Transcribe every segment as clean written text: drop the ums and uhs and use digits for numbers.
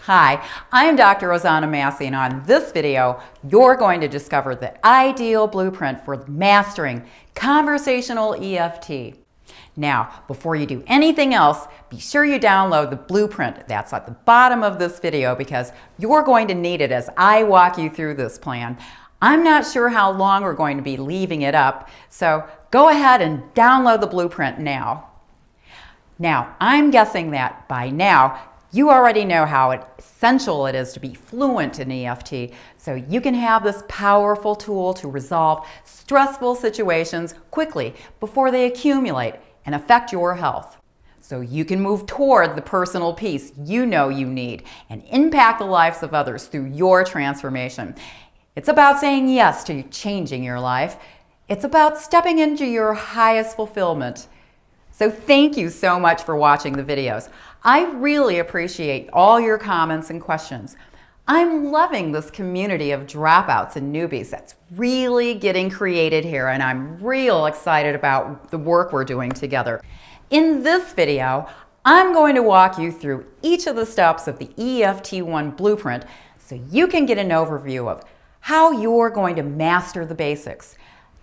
Hi, I'm Dr. Rossanna, and on this video, you're going to discover the ideal blueprint for mastering conversational EFT. Now, before you do anything else, be sure you download the blueprint that's at the bottom of this video because you're going to need it as I walk you through this plan. I'm not sure how long we're going to be leaving it up, so go ahead and download the blueprint now. Now, I'm guessing that by now, you already know how essential it is to be fluent in EFT, so you can have this powerful tool to resolve stressful situations quickly before they accumulate and affect your health. So you can move toward the personal peace you know you need and impact the lives of others through your transformation. It's about saying yes to changing your life. It's about stepping into your highest fulfillment. So thank you so much for watching the videos. I really appreciate all your comments and questions. I'm loving this community of dropouts and newbies that's really getting created here, and I'm real excited about the work we're doing together. In this video, I'm going to walk you through each of the steps of the EFT1 blueprint so you can get an overview of how you're going to master the basics.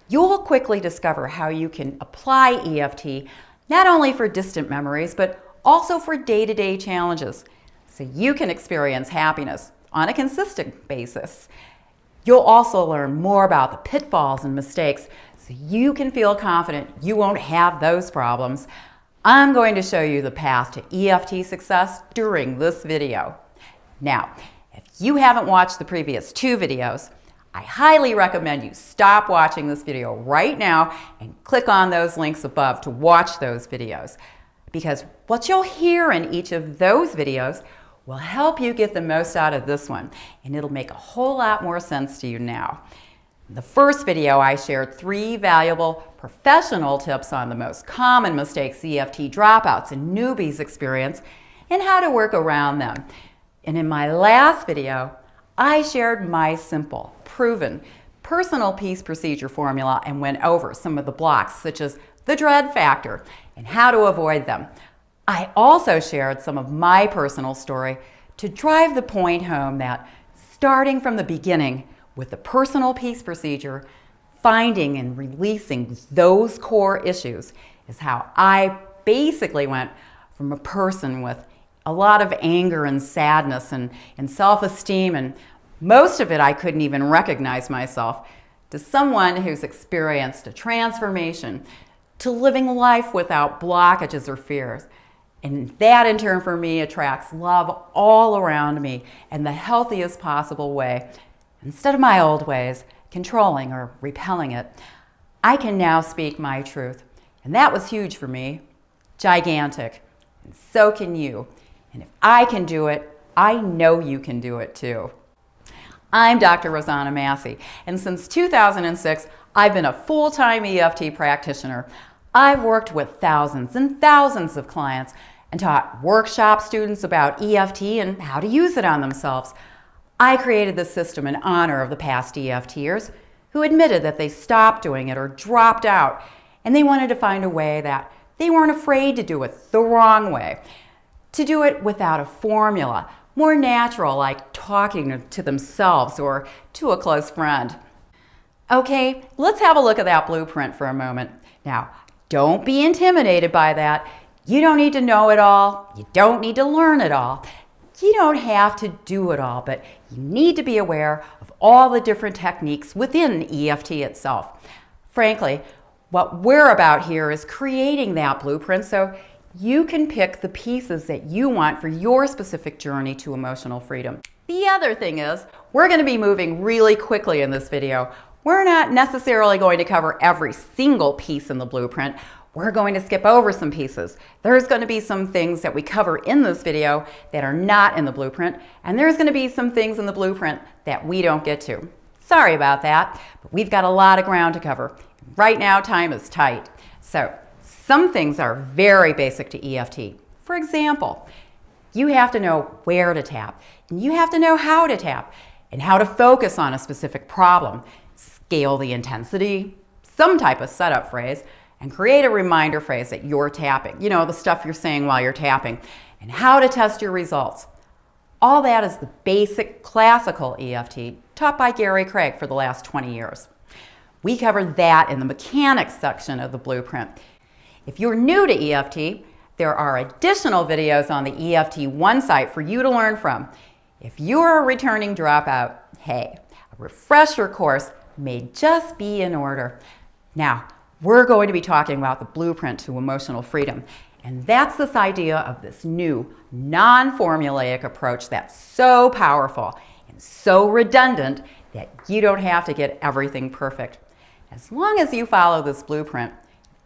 You'll quickly discover how you can apply EFT not only for distant memories, but also for day-to-day challenges, so you can experience happiness on a consistent basis. You'll also learn more about the pitfalls and mistakes, so you can feel confident you won't have those problems. I'm going to show you the path to EFT success during this video. Now, if you haven't watched the previous two videos, I highly recommend you stop watching this video right now and click on those links above to watch those videos, because what you'll hear in each of those videos will help you get the most out of this one, and it'll make a whole lot more sense to you now. In the first video, I shared 3 valuable professional tips on the most common mistakes EFT dropouts and newbies experience and how to work around them. And in my last video, I shared my simple, proven, personal peace procedure formula and went over some of the blocks, such as the dread factor and how to avoid them. I also shared some of my personal story to drive the point home that starting from the beginning with the personal peace procedure, finding and releasing those core issues is how I basically went from a person with a lot of anger and sadness and self-esteem, and most of it I couldn't even recognize myself, to someone who's experienced a transformation, to living life without blockages or fears. And that in turn for me attracts love all around me in the healthiest possible way. Instead of my old ways, controlling or repelling it, I can now speak my truth. And that was huge for me, gigantic. And so can you. And if I can do it, I know you can do it too. I'm Dr. Rossanna, and since 2006, I've been a full-time EFT practitioner. I've worked with thousands and thousands of clients and taught workshop students about EFT and how to use it on themselves. I created this system in honor of the past EFTers who admitted that they stopped doing it or dropped out, and they wanted to find a way that they weren't afraid to do it the wrong way, to do it without a formula, more natural, like talking to themselves or to a close friend. Okay, let's have a look at that blueprint for a moment. Now, don't be intimidated by that. You don't need to know it all. You don't need to learn it all. You don't have to do it all, but you need to be aware of all the different techniques within EFT itself. Frankly, what we're about here is creating that blueprint so you can pick the pieces that you want for your specific journey to emotional freedom. The other thing is, we're going to be moving really quickly in this video. We're not necessarily going to cover every single piece in the blueprint. We're going to skip over some pieces. There's going to be some things that we cover in this video that are not in the blueprint, and there's going to be some things in the blueprint that we don't get to. Sorry about that, but we've got a lot of ground to cover. Right now, time is tight. So some things are very basic to EFT. For example, you have to know where to tap, and you have to know how to tap, and how to focus on a specific problem, scale the intensity, some type of setup phrase, and create a reminder phrase that you're tapping. You know, the stuff you're saying while you're tapping, and how to test your results. All that is the basic classical EFT taught by Gary Craig for the last 20 years. We covered that in the mechanics section of the blueprint. If you're new to EFT, there are additional videos on the EFT1 site for you to learn from. If you're a returning dropout, hey, a refresher course may just be in order. Now, we're going to be talking about the blueprint to emotional freedom. And that's this idea of this new non-formulaic approach that's so powerful and so redundant that you don't have to get everything perfect. As long as you follow this blueprint,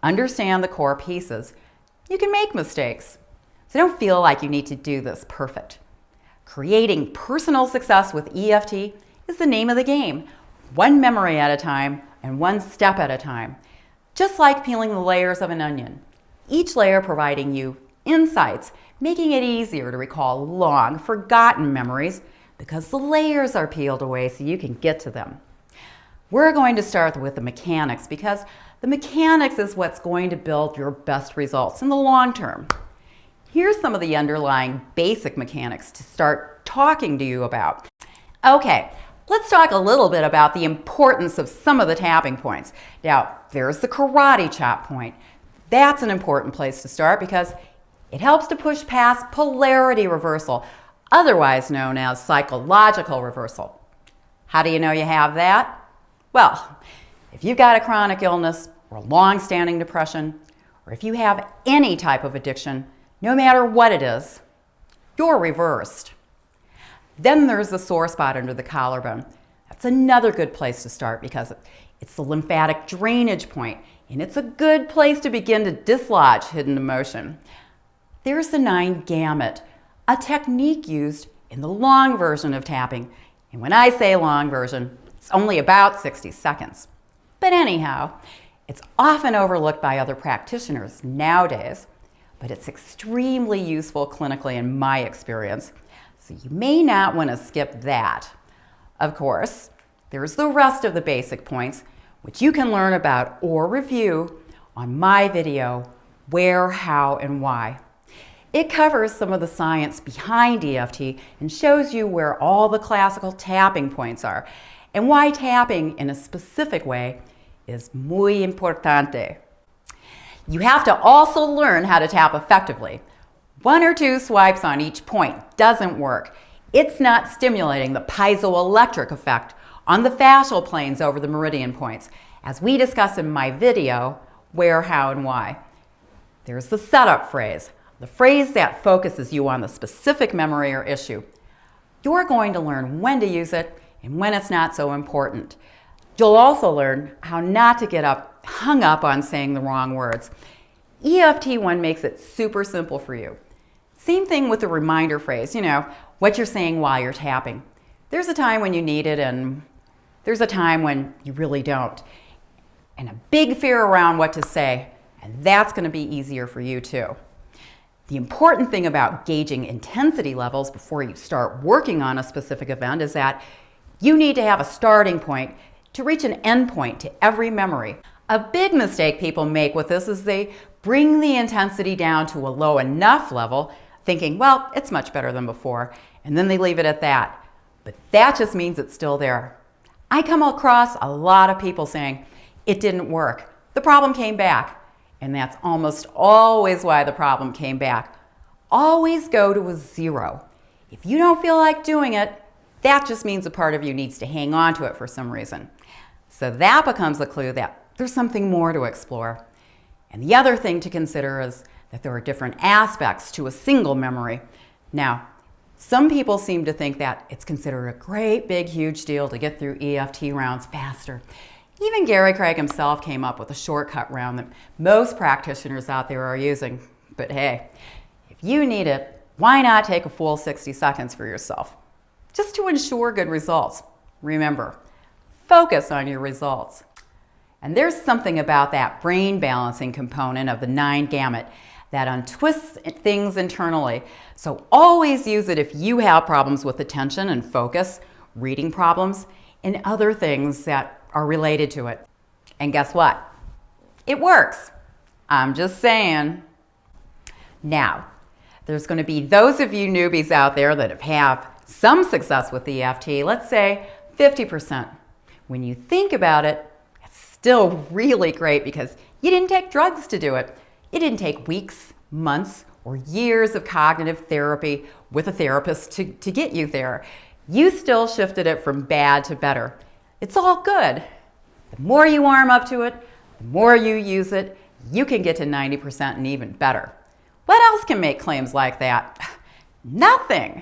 understand the core pieces, you can make mistakes. So don't feel like you need to do this perfect. Creating personal success with EFT is the name of the game. One memory at a time and one step at a time. Just like peeling the layers of an onion. Each layer providing you insights, making it easier to recall long forgotten memories because the layers are peeled away so you can get to them. We're going to start with the mechanics because the mechanics is what's going to build your best results in the long term. Here's some of the underlying basic mechanics to start talking to you about. Okay, let's talk a little bit about the importance of some of the tapping points. Now, there's the karate chop point. That's an important place to start because it helps to push past polarity reversal, otherwise known as psychological reversal. How do you know you have that? Well, if you've got a chronic illness or long-standing depression, or if you have any type of addiction, no matter what it is, you're reversed. Then there's the sore spot under the collarbone. That's another good place to start because it's the lymphatic drainage point, and it's a good place to begin to dislodge hidden emotion. There's the 9 gamut, a technique used in the long version of tapping. And when I say long version, it's only about 60 seconds. But anyhow, it's often overlooked by other practitioners nowadays, but it's extremely useful clinically in my experience. So you may not want to skip that. Of course, there's the rest of the basic points, which you can learn about or review on my video, Where, How, and Why. It covers some of the science behind EFT and shows you where all the classical tapping points are and why tapping in a specific way is muy importante. You have to also learn how to tap effectively. 1 or 2 swipes on each point doesn't work. It's not stimulating the piezoelectric effect on the fascial planes over the meridian points, as we discuss in my video, Where, How, and Why. There's the setup phrase, the phrase that focuses you on the specific memory or issue. You're going to learn when to use it and when it's not so important. You'll also learn how not to get hung up on saying the wrong words. EFT1 makes it super simple for you. Same thing with the reminder phrase, what you're saying while you're tapping. There's a time when you need it and there's a time when you really don't. And a big fear around what to say, and that's going to be easier for you too. The important thing about gauging intensity levels before you start working on a specific event is that you need to have a starting point to reach an end point to every memory. A big mistake people make with this is they bring the intensity down to a low enough level, thinking, well, it's much better than before, and then they leave it at that. But that just means it's still there. I come across a lot of people saying, it didn't work. The problem came back. And that's almost always why the problem came back. Always go to a 0. If you don't feel like doing it, that just means a part of you needs to hang on to it for some reason. So that becomes a clue that there's something more to explore. And the other thing to consider is that there are different aspects to a single memory. Now, some people seem to think that it's considered a great, big, huge deal to get through EFT rounds faster. Even Gary Craig himself came up with a shortcut round that most practitioners out there are using. But hey, if you need it, why not take a full 60 seconds for yourself? Just to ensure good results. Remember, focus on your results. And there's something about that brain balancing component of the 9 gamut that untwists things internally. So always use it if you have problems with attention and focus, reading problems, and other things that are related to it. And guess what? It works. I'm just saying. Now, There's going to be those of you newbies out there that have had some success with EFT, let's say 50%. When you think about it, it's still really great because you didn't take drugs to do it. It didn't take weeks, months, or years of cognitive therapy with a therapist to get you there. You still shifted it from bad to better. It's all good. The more you warm up to it, the more you use it, you can get to 90% and even better. What else can make claims like that? Nothing.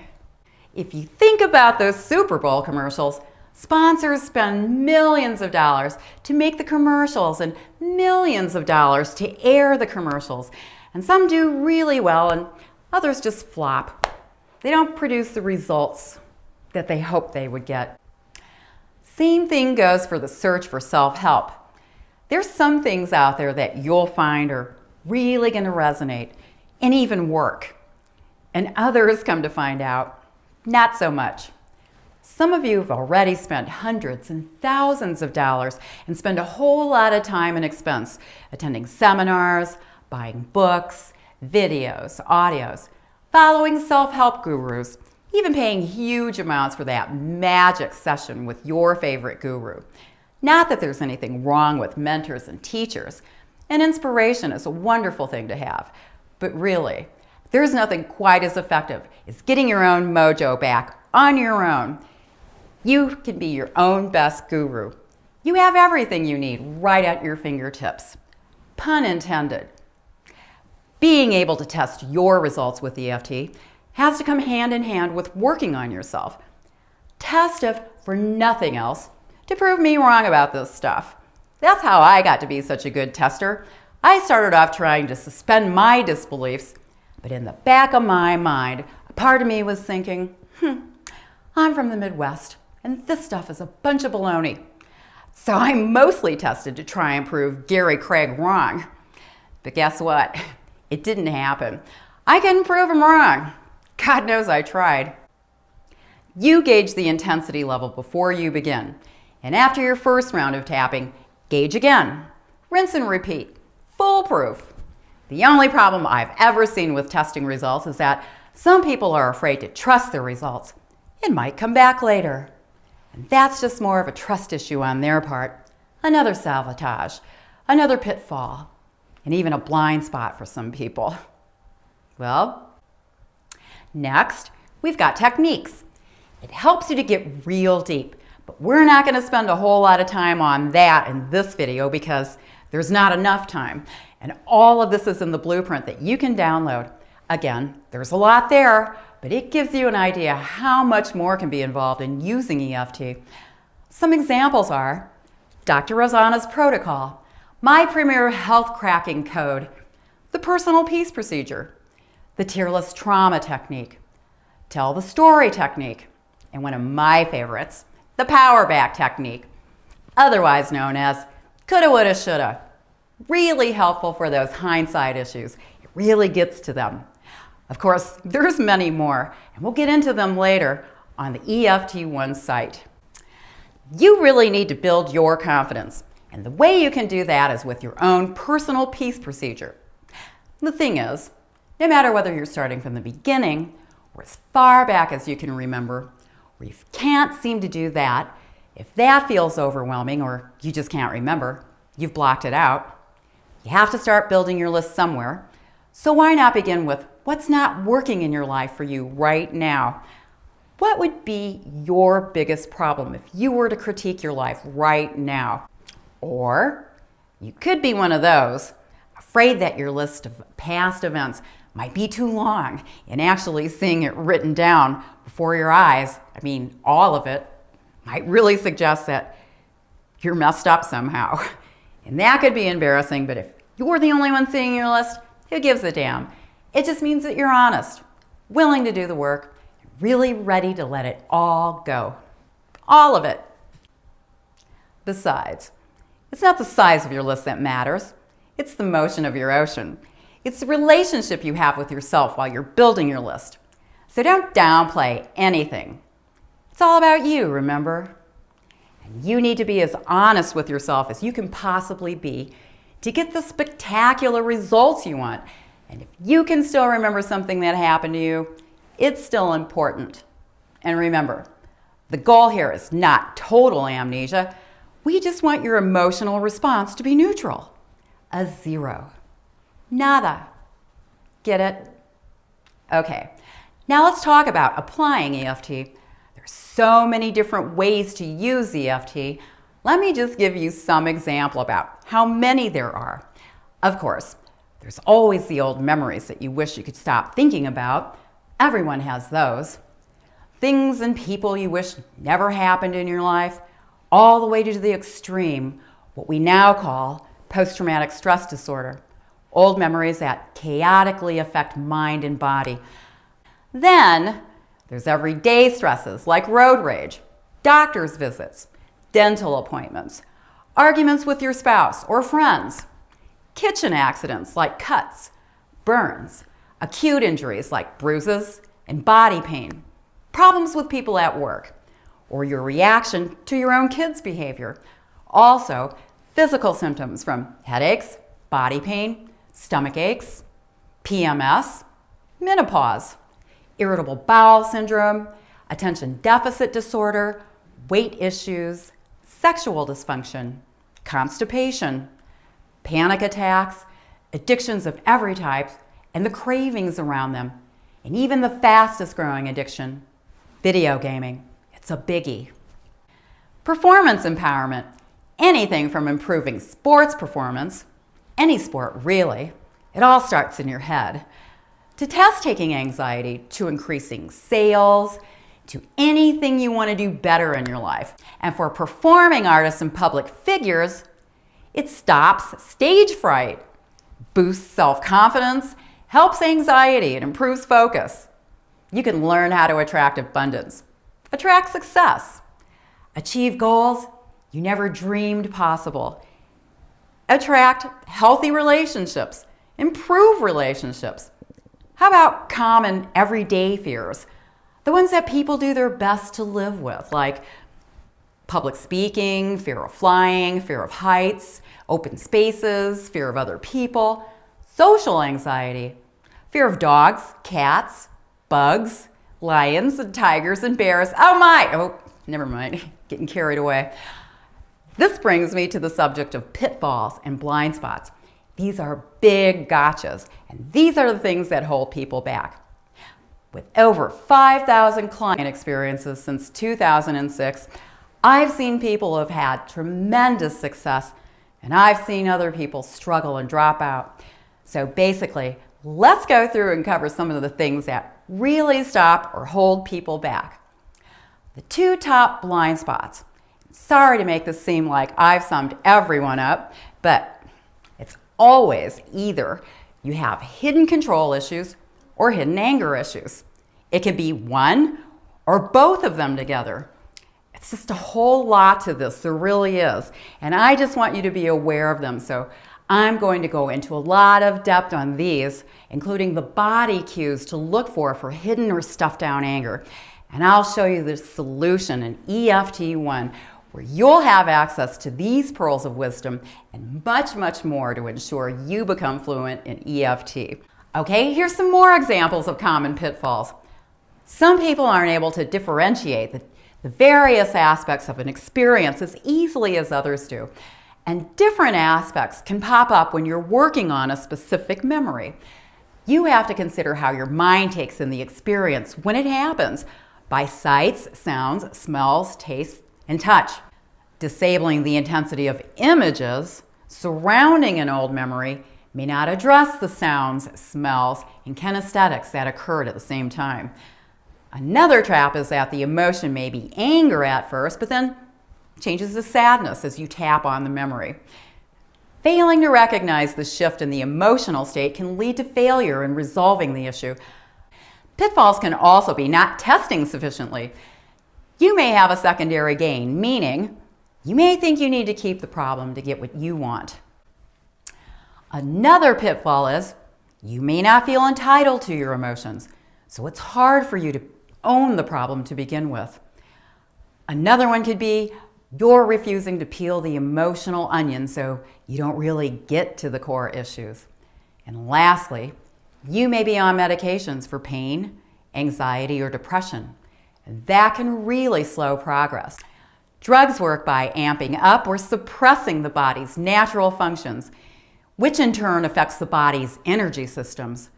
If you think about those Super Bowl commercials, sponsors spend millions of dollars to make the commercials and millions of dollars to air the commercials. And some do really well and others just flop. They don't produce the results that they hoped they would get. Same thing goes for the search for self-help. There's some things out there that you'll find are really going to resonate and even work. And others, come to find out, not so much. Some of you have already spent hundreds and thousands of dollars and spend a whole lot of time and expense attending seminars, buying books, videos, audios, following self-help gurus, even paying huge amounts for that magic session with your favorite guru. Not that there's anything wrong with mentors and teachers, and inspiration is a wonderful thing to have, but really, there's nothing quite as effective as getting your own mojo back on your own. You can be your own best guru. You have everything you need right at your fingertips. Pun intended. Being able to test your results with EFT has to come hand in hand with working on yourself. Test if for nothing else to prove me wrong about this stuff. That's how I got to be such a good tester. I started off trying to suspend my disbeliefs, but in the back of my mind, a part of me was thinking, I'm from the Midwest, and this stuff is a bunch of baloney. So I mostly tested to try and prove Gary Craig wrong. But guess what? It didn't happen. I couldn't prove him wrong. God knows I tried. You gauge the intensity level before you begin. And after your first round of tapping, gauge again. Rinse and repeat. Foolproof. The only problem I've ever seen with testing results is that some people are afraid to trust their results. It might come back later. And that's just more of a trust issue on their part. Another sabotage, another pitfall, and even a blind spot for some people. Well, next, we've got techniques. It helps you to get real deep, but we're not going to spend a whole lot of time on that in this video because there's not enough time. And all of this is in the blueprint that you can download. Again, there's a lot there, but it gives you an idea how much more can be involved in using EFT. Some examples are Dr. Rossanna's protocol, my premier health cracking code, the personal peace procedure, the tearless trauma technique, tell the story technique, and one of my favorites, the power back technique, otherwise known as coulda, woulda, shoulda. Really helpful for those hindsight issues. It really gets to them. Of course, there's many more, and we'll get into them later on the EFT1 site. You really need to build your confidence, and the way you can do that is with your own personal peace procedure. The thing is, no matter whether you're starting from the beginning or as far back as you can remember, or you can't seem to do that, if that feels overwhelming or you just can't remember, you've blocked it out, you have to start building your list somewhere. So why not begin with what's not working in your life for you right now? What would be your biggest problem if you were to critique your life right now? Or you could be one of those afraid that your list of past events might be too long, and actually seeing it written down before your eyes, all of it, might really suggest that you're messed up somehow. And that could be embarrassing, but if you're the only one seeing your list, who gives a damn? It just means that you're honest, willing to do the work, really ready to let it all go. All of it. Besides, it's not the size of your list that matters. It's the motion of your ocean. It's the relationship you have with yourself while you're building your list. So don't downplay anything. It's all about you, remember? And you need to be as honest with yourself as you can possibly be to get the spectacular results you want. And if you can still remember something that happened to you, it's still important. And remember, the goal here is not total amnesia. We just want your emotional response to be neutral. A 0. Nada. Get it? Okay, now let's talk about applying EFT. There's so many different ways to use EFT. Let me just give you some example about how many there are. Of course, there's always the old memories that you wish you could stop thinking about. Everyone has those. Things and people you wish never happened in your life, all the way to the extreme, what we now call post-traumatic stress disorder. Old memories that chaotically affect mind and body. Then there's everyday stresses like road rage, doctor's visits, dental appointments, arguments with your spouse or friends, kitchen accidents like cuts, burns, acute injuries like bruises and body pain, problems with people at work, or your reaction to your own kids' behavior. Also, physical symptoms from headaches, body pain, stomach aches, PMS, menopause, irritable bowel syndrome, attention deficit disorder, weight issues, sexual dysfunction, constipation, panic attacks, addictions of every type, and the cravings around them, and even the fastest growing addiction, video gaming. It's a biggie. Performance empowerment, anything from improving sports performance, any sport really, it all starts in your head, to test-taking anxiety, to increasing sales, to anything you want to do better in your life. And for performing artists and public figures, it stops stage fright, boosts self-confidence, helps anxiety, and improves focus. You can learn how to attract abundance, attract success, achieve goals you never dreamed possible, attract healthy relationships, improve relationships. How about common everyday fears? The ones that people do their best to live with, like public speaking, fear of flying, fear of heights, open spaces, fear of other people, social anxiety, fear of dogs, cats, bugs, lions, and tigers, and bears. Oh, never mind, getting carried away. This brings me to the subject of pitfalls and blind spots. These are big gotchas, and these are the things that hold people back. With over 5,000 client experiences since 2006, I've seen people who have had tremendous success, and I've seen other people struggle and drop out. So basically, let's go through and cover some of the things that really stop or hold people back. The 2 top blind spots. Sorry to make this seem like I've summed everyone up, but it's always either you have hidden control issues or hidden anger issues. It can be one or both of them together. It's just a whole lot to this, there really is. And I just want you to be aware of them. So I'm going to go into a lot of depth on these, including the body cues to look for hidden or stuffed down anger. And I'll show you the solution in EFT1, where you'll have access to these pearls of wisdom and much, much more to ensure you become fluent in EFT. Okay, here's some more examples of common pitfalls. Some people aren't able to differentiate the various aspects of an experience as easily as others do. And different aspects can pop up when you're working on a specific memory. You have to consider how your mind takes in the experience when it happens by sights, sounds, smells, tastes, and touch. Disabling the intensity of images surrounding an old memory may not address the sounds, smells, and kinesthetics that occurred at the same time. Another trap is that the emotion may be anger at first, but then changes to sadness as you tap on the memory. Failing to recognize the shift in the emotional state can lead to failure in resolving the issue. Pitfalls can also be not testing sufficiently. You may have a secondary gain, meaning you may think you need to keep the problem to get what you want. Another pitfall is you may not feel entitled to your emotions, so it's hard for you to own the problem to begin with. Another one could be you're refusing to peel the emotional onion so you don't really get to the core issues. And lastly, You may be on medications for pain, anxiety, or depression. That can really slow progress. Drugs work by amping up or suppressing the body's natural functions, which in turn affects the body's energy systems.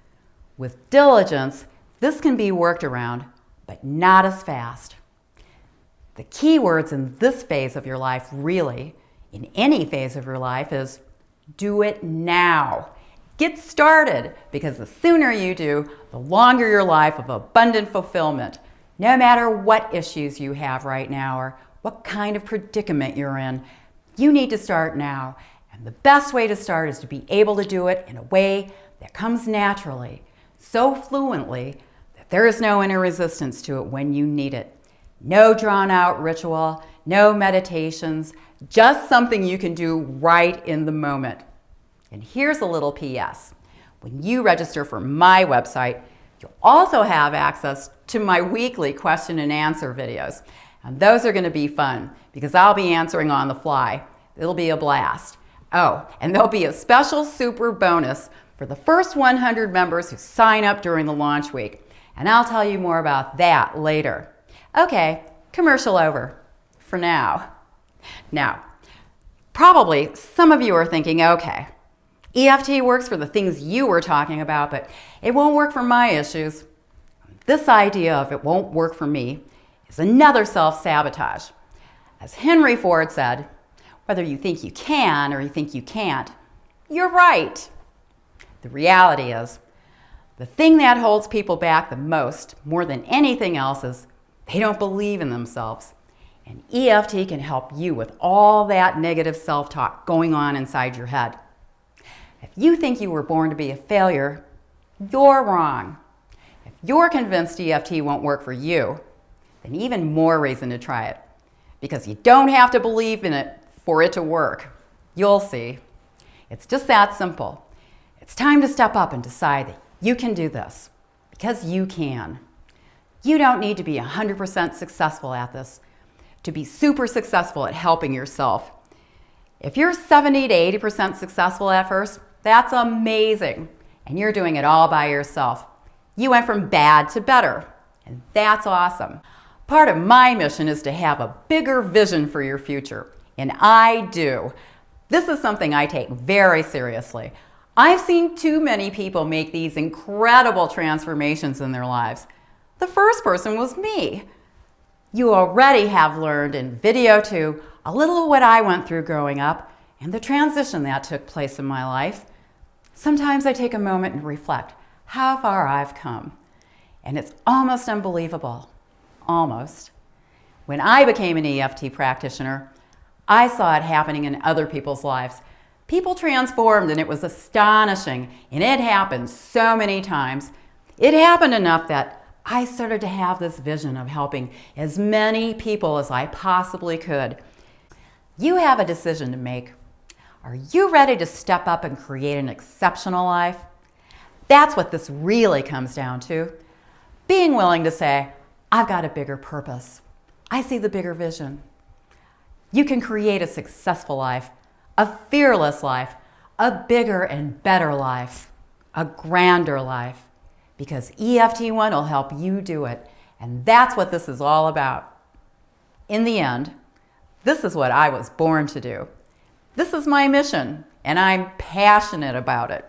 With diligence, this can be worked around, but not as fast. The key words in this phase of your life, really, in any phase of your life, is do it now. Get started, because the sooner you do, the longer your life of abundant fulfillment, no matter what issues you have right now or what kind of predicament you're in. You need to start now. And the best way to start is to be able to do it in a way that comes naturally, so fluently that there is no inner resistance to it when you need it. No drawn out ritual, no meditations, just something you can do right in the moment. And here's a little PS. When you register for my website, you'll also have access to my weekly question and answer videos. And those are going to be fun because I'll be answering on the fly. It'll be a blast. Oh, and there'll be a special super bonus for the first 100 members who sign up during the launch week. And I'll tell you more about that later. Okay, commercial over for now. Now, probably some of you are thinking, okay, EFT works for the things you were talking about, but it won't work for my issues. This idea of it won't work for me is another self-sabotage. As Henry Ford said, whether you think you can or you think you can't, you're right. The reality is, the thing that holds people back the most, more than anything else, is they don't believe in themselves. And EFT can help you with all that negative self-talk going on inside your head. If you think you were born to be a failure, you're wrong. If you're convinced EFT won't work for you, then even more reason to try it. Because you don't have to believe in it for it to work. You'll see. It's just that simple. It's time to step up and decide that you can do this. Because you can. You don't need to be 100% successful at this to be super successful at helping yourself. If you're 70 to 80% successful at first, that's amazing. And you're doing it all by yourself. You went from bad to better. And that's awesome. Part of my mission is to have a bigger vision for your future. And I do. This is something I take very seriously. I've seen too many people make these incredible transformations in their lives. The first person was me. You already have learned in video 2 a little of what I went through growing up and the transition that took place in my life. Sometimes I take a moment and reflect how far I've come. And it's almost unbelievable. Almost. When I became an EFT practitioner, I saw it happening in other people's lives. People transformed and it was astonishing. And it happened so many times. It happened enough that I started to have this vision of helping as many people as I possibly could. You have a decision to make. Are you ready to step up and create an exceptional life? That's what this really comes down to. Being willing to say, I've got a bigger purpose. I see the bigger vision. You can create a successful life, a fearless life, a bigger and better life, a grander life, because EFT1 will help you do it. And that's what this is all about. In the end, this is what I was born to do. This is my mission, and I'm passionate about it.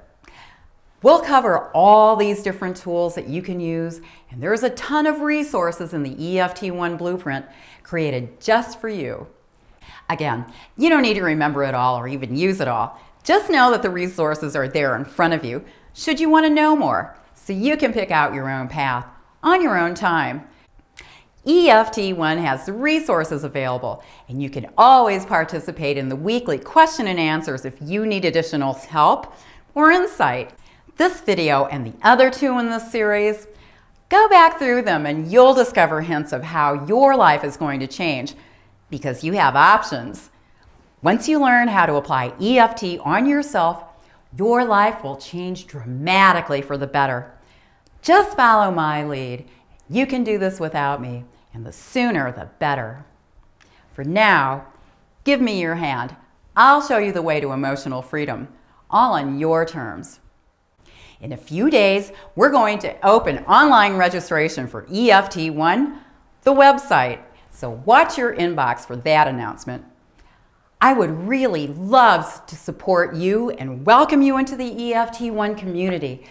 We'll cover all these different tools that you can use, and there's a ton of resources in the EFT1 blueprint created just for you. Again, you don't need to remember it all or even use it all. Just know that the resources are there in front of you should you want to know more, so you can pick out your own path on your own time. EFT1 has the resources available, and you can always participate in the weekly question and answers if you need additional help or insight. This video and the other 2 in this series, go back through them and you'll discover hints of how your life is going to change because you have options. Once you learn how to apply EFT on yourself, your life will change dramatically for the better. Just follow my lead. You can do this without me, and the sooner the better. For now, give me your hand. I'll show you the way to emotional freedom, all on your terms. In a few days, we're going to open online registration for EFT1, the website. So watch your inbox for that announcement. I would really love to support you and welcome you into the EFT1 community.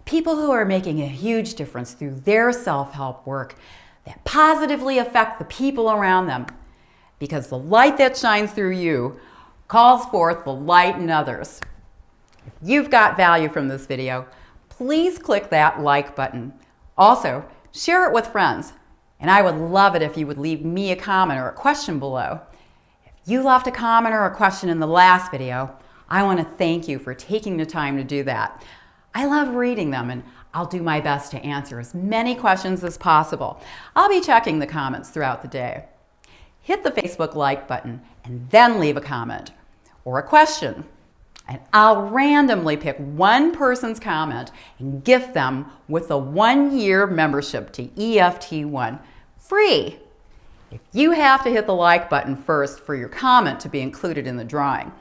People who are making a huge difference through their self-help work that positively affect the people around them. Because the light that shines through you calls forth the light in others. If you've got value from this video, please click that like button. Also, share it with friends. And I would love it if you would leave me a comment or a question below. If you left a comment or a question in the last video, I want to thank you for taking the time to do that. I love reading them, and I'll do my best to answer as many questions as possible. I'll be checking the comments throughout the day. Hit the Facebook like button and then leave a comment or a question. And I'll randomly pick one person's comment and gift them with a 1-year membership to EFT1, free. If you have to hit the like button first for your comment to be included in the drawing,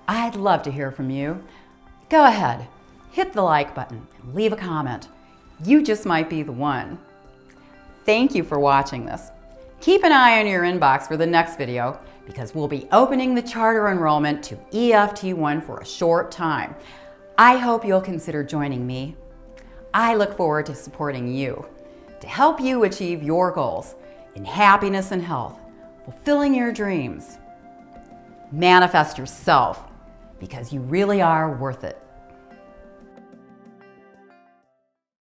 I'd love to hear from you. Go ahead, hit the like button and leave a comment. You just might be the one. Thank you for watching this. Keep an eye on your inbox for the next video because we'll be opening the charter enrollment to EFT1 for a short time. I hope you'll consider joining me. I look forward to supporting you to help you achieve your goals in happiness and health, fulfilling your dreams. Manifest yourself because you really are worth it.